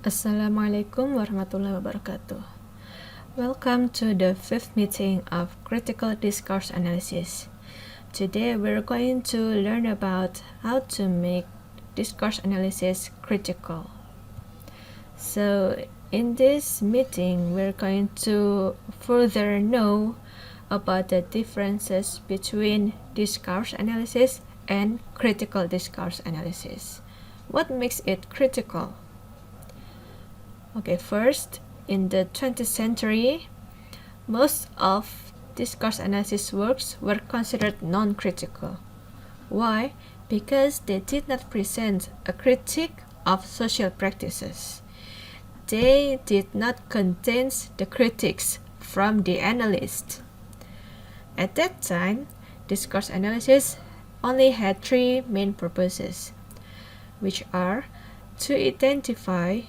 Assalamualaikum warahmatullahi wabarakatuh. Welcome to the fifth meeting of critical discourse analysis. Today we're going to learn about how to make discourse analysis critical. So in this meeting we're going to further know about the differences between discourse analysis and critical discourse analysis. What makes it critical? Okay, first, in the 20th century, most of discourse analysis works were considered non-critical. Why? Because they did not present a critique of social practices. They did not contain the critiques from the analyst. At that time, discourse analysis only had three main purposes, which are to identify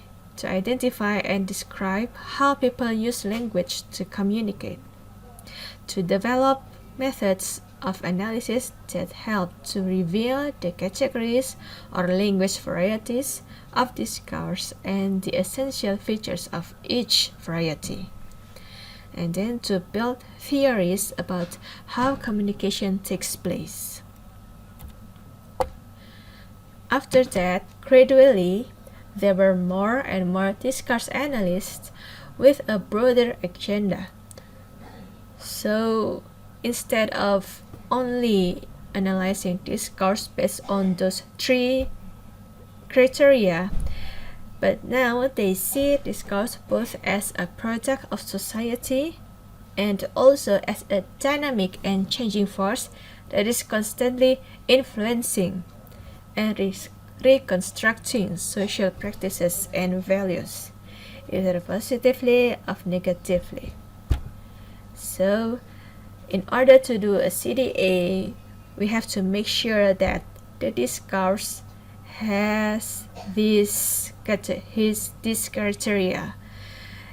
and describe how people use language to communicate, to develop methods of analysis that help to reveal the categories or language varieties of discourse and the essential features of each variety, and then to build theories about how communication takes place. After that, gradually, there were more and more discourse analysts with a broader agenda. So instead of only analyzing discourse based on those three criteria, but now they see discourse both as a product of society and also as a dynamic and changing force that is constantly influencing and reconstructing social practices and values, either positively or negatively. So, in order to do a CDA, we have to make sure that the discourse has these criteria,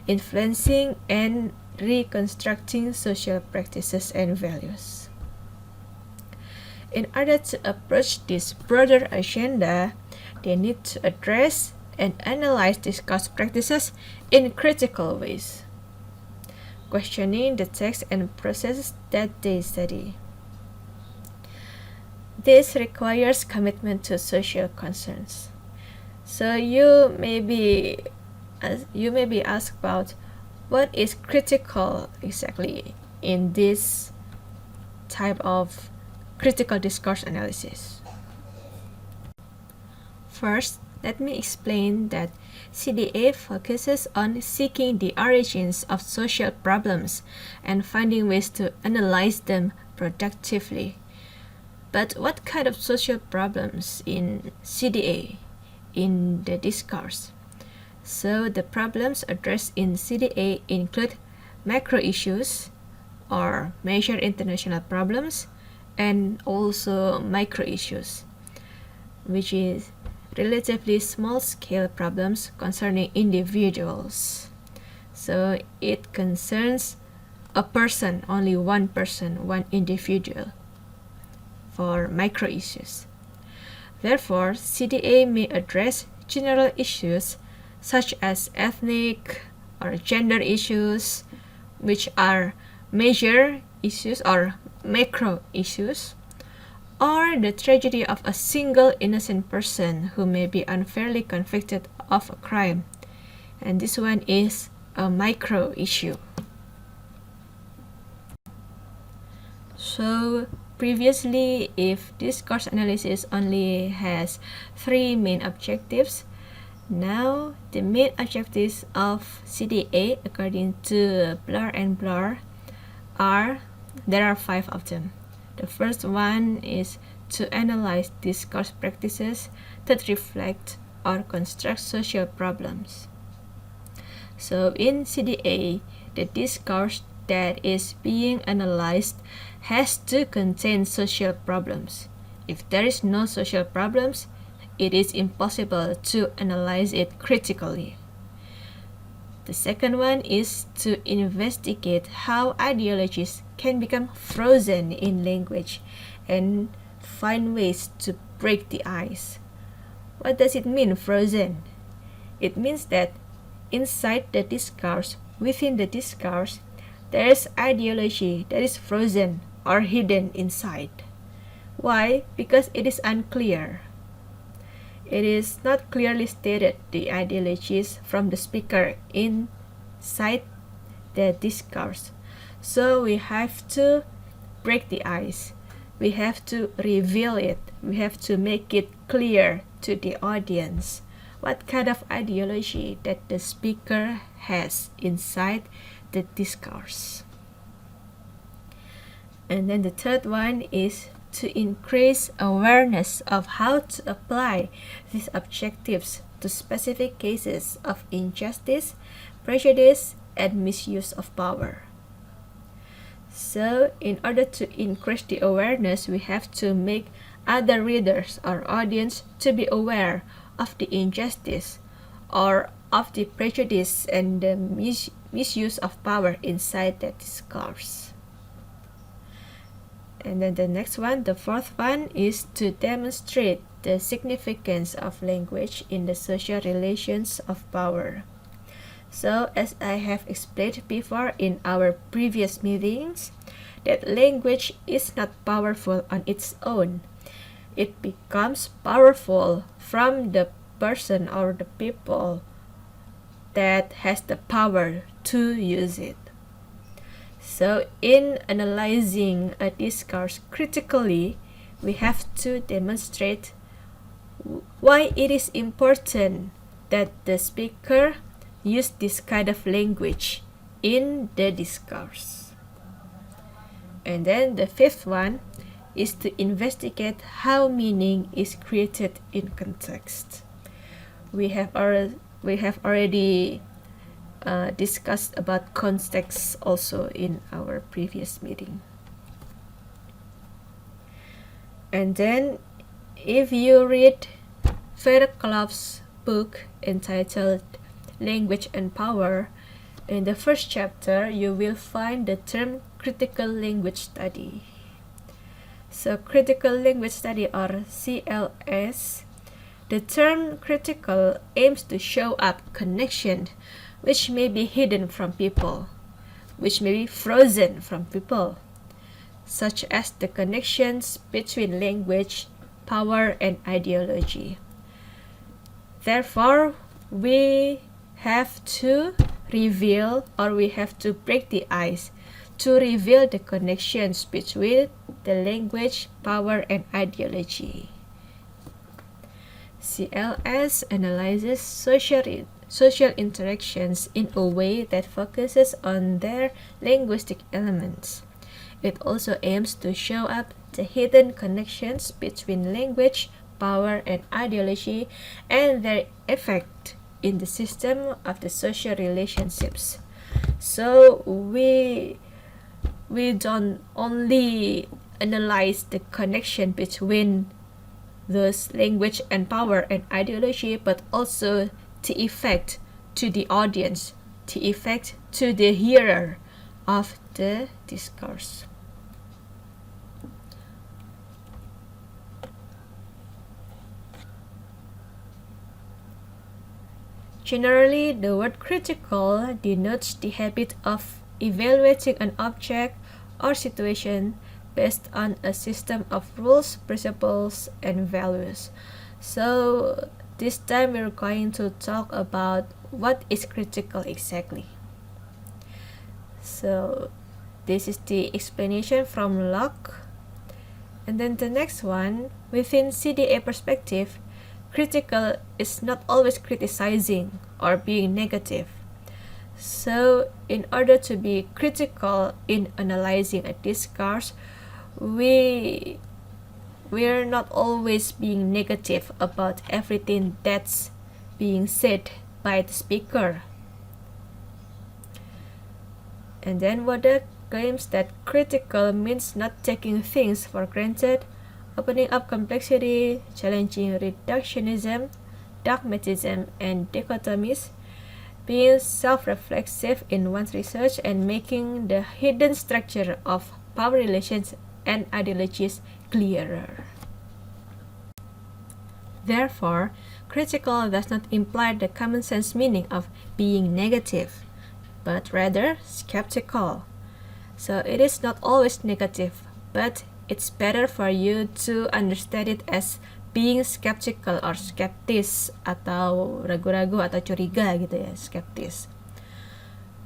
influencing and reconstructing social practices and values. In order to approach this broader agenda, they need to address and analyze discourse practices in critical ways, questioning the text and processes that they study. This requires commitment to social concerns. So you may be asked about what is critical exactly in this type of critical discourse analysis. First, let me explain that CDA focuses on seeking the origins of social problems and finding ways to analyze them productively. But what kind of social problems in CDA, in the discourse? So the problems addressed in CDA include macro issues or major international problems, and also micro issues, which is relatively small-scale problems concerning individuals. So it concerns a person, only one person, one individual, for micro issues. Therefore, CDA may address general issues such as ethnic or gender issues, which are major issues or macro issues, or the tragedy of a single innocent person who may be unfairly convicted of a crime. And this one is a micro issue. So previously, if discourse analysis only has three main objectives, now the main objectives of CDA according to Blur and Blur there are five of them. The first one is to analyze discourse practices that reflect or construct social problems. So in CDA, the discourse that is being analyzed has to contain social problems. If there is no social problems, it is impossible to analyze it critically. The second one is to investigate how ideologies can become frozen in language and find ways to break the ice. What does it mean, frozen? It means that inside the discourse, within the discourse, there is ideology that is frozen or hidden inside. Why? Because it is unclear. It is not clearly stated the ideologies from the speaker inside the discourse. So we have to break the ice. We have to reveal it. We have to make it clear to the audience what kind of ideology that the speaker has inside the discourse. And then the third one is to increase awareness of how to apply these objectives to specific cases of injustice, prejudice, and misuse of power. So, in order to increase the awareness, we have to make other readers or audience to be aware of the injustice or of the prejudice and the misuse of power inside that discourse. And then the next one, the fourth one, is to demonstrate the significance of language in the social relations of power. So, as I have explained before in our previous meetings, that language is not powerful on its own. It becomes powerful from the person or the people that has the power to use it. So, in analyzing a discourse critically, we have to demonstrate why it is important that the speaker use this kind of language in the discourse. And then the fifth one is to investigate how meaning is created in context. We have already discussed about context also in our previous meeting. And then if you read Fairclough's book entitled Language and Power, in the first chapter you will find the term critical language study. So critical language study, or CLS, the term critical aims to show up connection which may be hidden from people, which may be frozen from people, such as the connections between language, power, and ideology. Therefore, we have to reveal, or we have to break the ice to reveal the connections between the language, power, and ideology. CLS analyzes social interactions in a way that focuses on their linguistic elements. It also aims to show up the hidden connections between language, power, and ideology and their effect in the system of the social relationships. So we don't only analyze the connection between those language and power and ideology, but also the effect to the audience, the effect to the hearer of the discourse. Generally, the word critical denotes the habit of evaluating an object or situation based on a system of rules, principles, and values. So this time we're going to talk about what is critical exactly. So this is the explanation from Locke. And then the next one, within CDA perspective, critical is not always criticizing or being negative. So in order to be critical in analyzing a discourse, we're not always being negative about everything that's being said by the speaker. And then Wada claims that critical means not taking things for granted, opening up complexity, challenging reductionism, dogmatism, and dichotomies, being self-reflexive in one's research, and making the hidden structure of power relations and ideologies clearer. Therefore, critical does not imply the common sense meaning of being negative, but rather skeptical. So it is not always negative, but it's better for you to understand it as being skeptical or skeptis atau ragu-ragu atau curiga gitu ya, skeptis.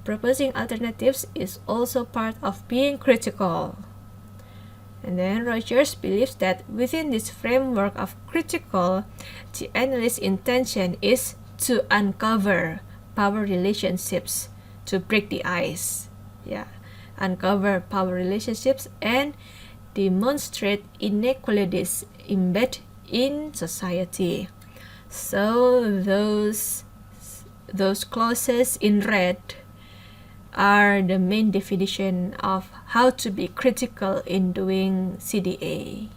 Proposing alternatives is also part of being critical. And then Rogers believes that within this framework of critical, the analyst's intention is to uncover power relationships, to break the ice. Yeah, uncover power relationships and demonstrate inequalities embedded in society. So those clauses in red are the main definition of how to be critical in doing CDA.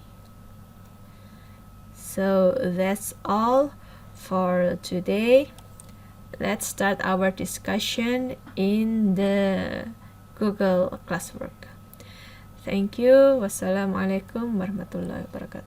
So that's all for today. Let's start our discussion in the Google classwork. Thank you. Wassalamualaikum warahmatullahi wabarakatuh.